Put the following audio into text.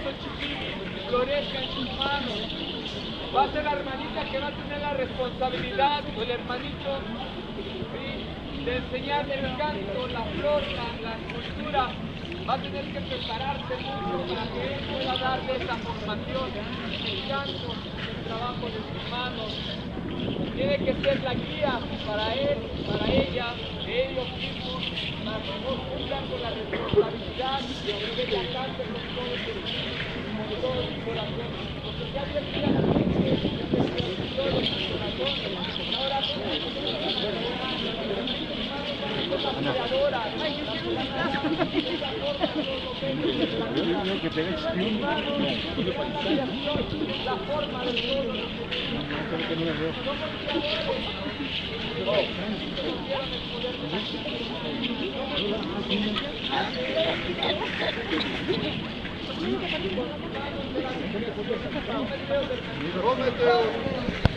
esos chiquillos florezca en sus manos. Va a ser la hermanita que va a tener la responsabilidad, o el hermanito, ¿sí?, de enseñarle el canto, la flor, la escultura. Va a tener que prepararse mucho para que él pueda darle esa formación, el canto, el trabajo de sus manos. Tiene que ser la guía para él, para ella, de ellos mismos, para que no cumplan con la responsabilidad de que ella cante con todo su espíritu, con todo su corazón. Porque ya había que todo su corazón. Ahora la forma de todo. Cómete.